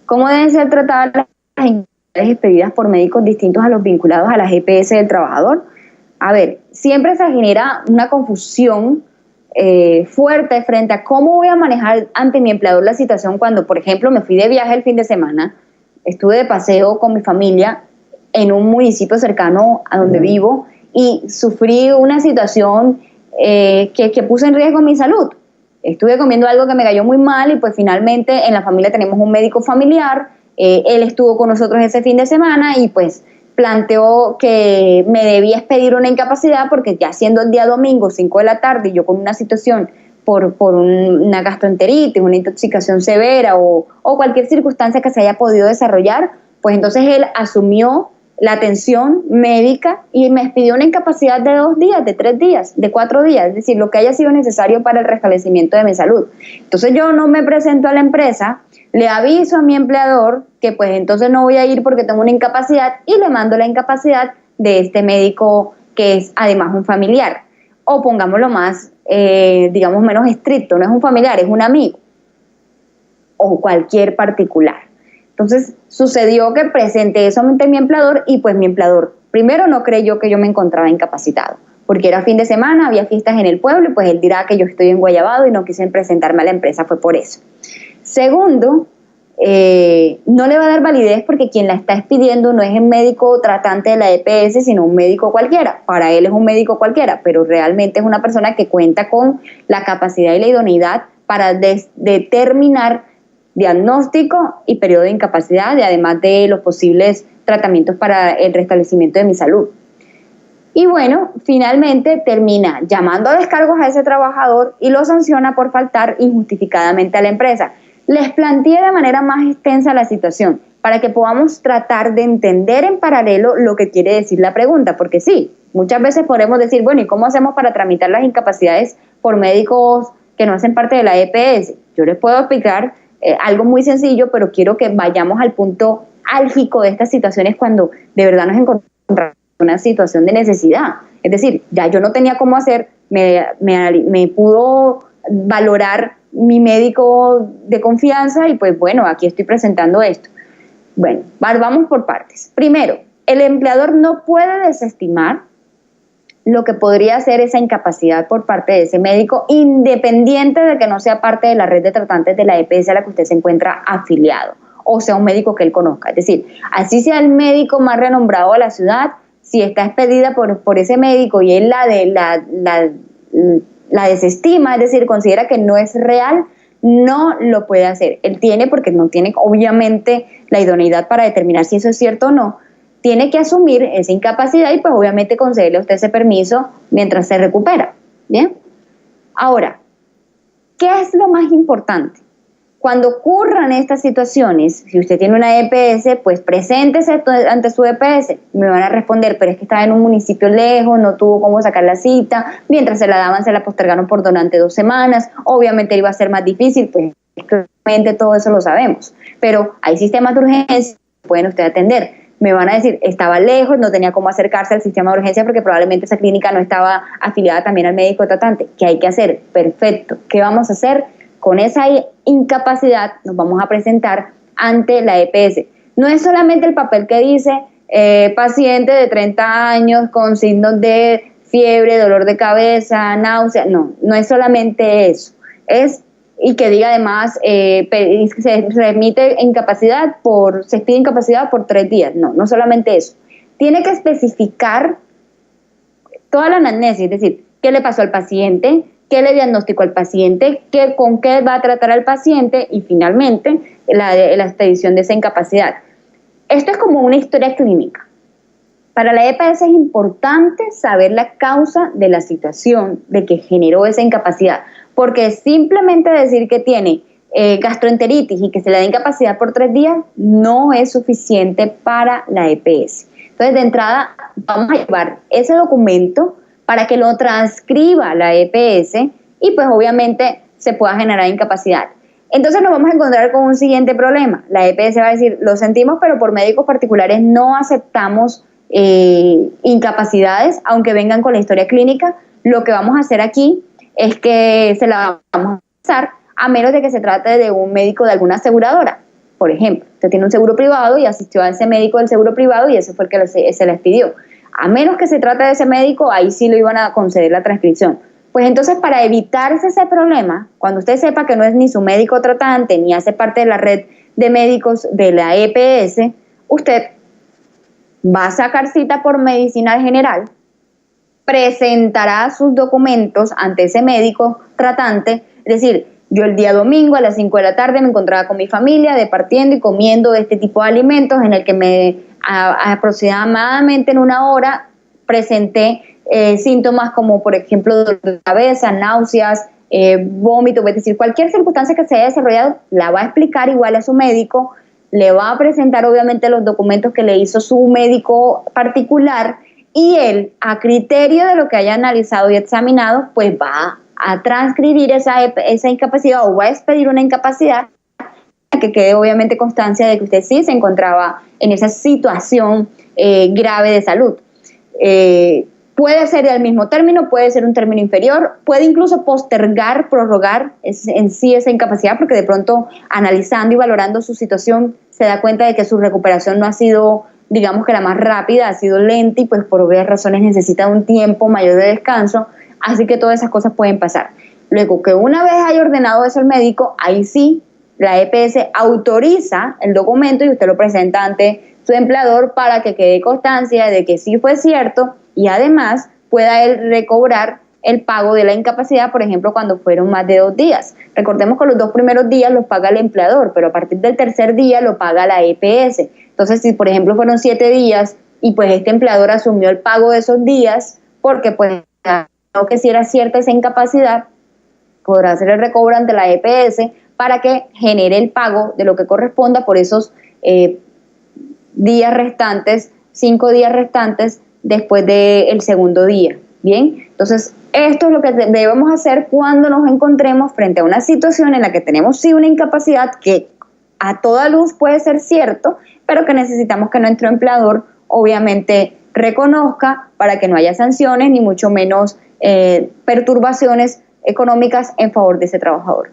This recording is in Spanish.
¿Cómo deben ser tratadas las incapacidades expedidas por médicos distintos a los vinculados a las EPS del trabajador? A ver, siempre se genera una confusión fuerte frente a cómo voy a manejar ante mi empleador la situación cuando, por ejemplo, me fui de viaje el fin de semana, estuve de paseo con mi familia en un municipio cercano a donde vivo y sufrí una situación que puso en riesgo mi salud. Estuve comiendo algo que me cayó muy mal y pues finalmente en la familia tenemos un médico familiar, él estuvo con nosotros ese fin de semana y pues planteó que me debía expedir una incapacidad porque ya siendo el día domingo, 5 de la tarde, y yo con una situación por una gastroenteritis, una intoxicación severa o cualquier circunstancia que se haya podido desarrollar, pues entonces él asumió la atención médica y me expidió una incapacidad de 2 días, de 3 días, de 4 días, es decir, lo que haya sido necesario para el restablecimiento de mi salud. Entonces yo no me presento a la empresa, le aviso a mi empleador que pues entonces no voy a ir porque tengo una incapacidad y le mando la incapacidad de este médico que es además un familiar. O pongámoslo más, digamos menos estricto, no es un familiar, es un amigo o cualquier particular. Entonces sucedió que presenté eso ante mi empleador y pues mi empleador primero no creyó que yo me encontraba incapacitado porque era fin de semana, había fiestas en el pueblo y pues él dirá que yo estoy en Guayabado y no quise presentarme a la empresa, fue por eso. Segundo, no le va a dar validez porque quien la está expidiendo no es el médico tratante de la EPS, sino un médico cualquiera. Para él es un médico cualquiera, pero realmente es una persona que cuenta con la capacidad y la idoneidad para determinar diagnóstico y periodo de incapacidad y además de los posibles tratamientos para el restablecimiento de mi salud. Y bueno, finalmente termina llamando a descargos a ese trabajador y lo sanciona por faltar injustificadamente a la empresa. Les planteé de manera más extensa la situación para que podamos tratar de entender en paralelo lo que quiere decir la pregunta, porque sí, muchas veces podemos decir, bueno, ¿y cómo hacemos para tramitar las incapacidades por médicos que no hacen parte de la EPS? Yo les puedo explicar algo muy sencillo, pero quiero que vayamos al punto álgico de estas situaciones cuando de verdad nos encontramos en una situación de necesidad. Es decir, ya yo no tenía cómo hacer, me pudo valorar mi médico de confianza y pues bueno, aquí estoy presentando esto. Bueno, vamos por partes. Primero, el empleador no puede desestimar lo que podría ser esa incapacidad por parte de ese médico, independiente de que no sea parte de la red de tratantes de la EPS a la que usted se encuentra afiliado, o sea, un médico que él conozca. Es decir, así sea el médico más renombrado de la ciudad, si está expedida por ese médico y él la desestima, es decir, considera que no es real, no lo puede hacer. Él tiene, porque no tiene obviamente la idoneidad para determinar si eso es cierto o no, tiene que asumir esa incapacidad y pues obviamente concederle a usted ese permiso mientras se recupera. ¿Bien? Ahora, ¿qué es lo más importante? Cuando ocurran estas situaciones, si usted tiene una EPS, pues preséntese ante su EPS. Me van a responder, pero es que estaba en un municipio lejos, no tuvo cómo sacar la cita, mientras se la daban se la postergaron por durante 2 semanas, obviamente iba a ser más difícil, pues claramente todo eso lo sabemos, pero hay sistemas de urgencia que pueden usted atender. Me van a decir, estaba lejos, no tenía cómo acercarse al sistema de urgencia porque probablemente esa clínica no estaba afiliada también al médico tratante. ¿Qué hay que hacer? Perfecto. ¿Qué vamos a hacer? Con esa incapacidad nos vamos a presentar ante la EPS. No es solamente el papel que dice paciente de 30 años con signos de fiebre, dolor de cabeza, náusea. No es solamente eso. Y que diga además se remite incapacidad se expide incapacidad por 3 días. No solamente eso. Tiene que especificar toda la anamnesis, es decir, qué le pasó al paciente, qué le diagnosticó al paciente, con qué va a tratar al paciente y finalmente la expedición de esa incapacidad. Esto es como una historia clínica. Para la EPS es importante saber la causa de la situación de que generó esa incapacidad, porque simplemente decir que tiene gastroenteritis y que se le da incapacidad por 3 días no es suficiente para la EPS. Entonces, de entrada, vamos a llevar ese documento para que lo transcriba la EPS y pues obviamente se pueda generar incapacidad. Entonces nos vamos a encontrar con un siguiente problema. La EPS va a decir, lo sentimos, pero por médicos particulares no aceptamos incapacidades, aunque vengan con la historia clínica. Lo que vamos a hacer aquí es que se la vamos a pasar a menos de que se trate de un médico de alguna aseguradora. Por ejemplo, usted tiene un seguro privado y asistió a ese médico del seguro privado y ese fue el que se les pidió. A menos que se trate de ese médico, ahí sí lo iban a conceder la transcripción. Pues entonces, para evitarse ese problema, cuando usted sepa que no es ni su médico tratante, ni hace parte de la red de médicos de la EPS, usted va a sacar cita por medicina general, presentará sus documentos ante ese médico tratante, es decir, yo el día domingo a las 5 de la tarde me encontraba con mi familia departiendo y comiendo este tipo de alimentos en el que aproximadamente en una hora presenté síntomas como por ejemplo dolor de cabeza, náuseas, vómito, es decir, cualquier circunstancia que se haya desarrollado la va a explicar igual a su médico, le va a presentar obviamente los documentos que le hizo su médico particular y él, a criterio de lo que haya analizado y examinado, pues va a transcribir esa incapacidad o va a expedir una incapacidad que quede obviamente constancia de que usted sí se encontraba en esa situación grave de salud. Puede ser del mismo término, puede ser un término inferior, puede incluso postergar, prorrogar en sí esa incapacidad, porque de pronto analizando y valorando su situación se da cuenta de que su recuperación no ha sido, digamos que la más rápida, ha sido lenta y pues por obvias razones necesita un tiempo mayor de descanso, así que todas esas cosas pueden pasar. Luego que una vez haya ordenado eso el médico, ahí sí la EPS autoriza el documento y usted lo presenta ante su empleador para que quede constancia de que sí fue cierto y además pueda él recobrar el pago de la incapacidad, por ejemplo, cuando fueron más de 2 días. Recordemos que los 2 primeros días los paga el empleador, pero a partir del tercer día lo paga la EPS. Entonces, si por ejemplo fueron 7 días y pues este empleador asumió el pago de esos días, porque pues no que si era cierta esa incapacidad, podrá hacer el recobro ante la EPS para que genere el pago de lo que corresponda por esos días restantes, 5 días restantes después del segundo día. Bien, entonces esto es lo que debemos hacer cuando nos encontremos frente a una situación en la que tenemos sí una incapacidad que a toda luz puede ser cierto, pero que necesitamos que nuestro empleador obviamente reconozca para que no haya sanciones ni mucho menos perturbaciones económicas en favor de ese trabajador.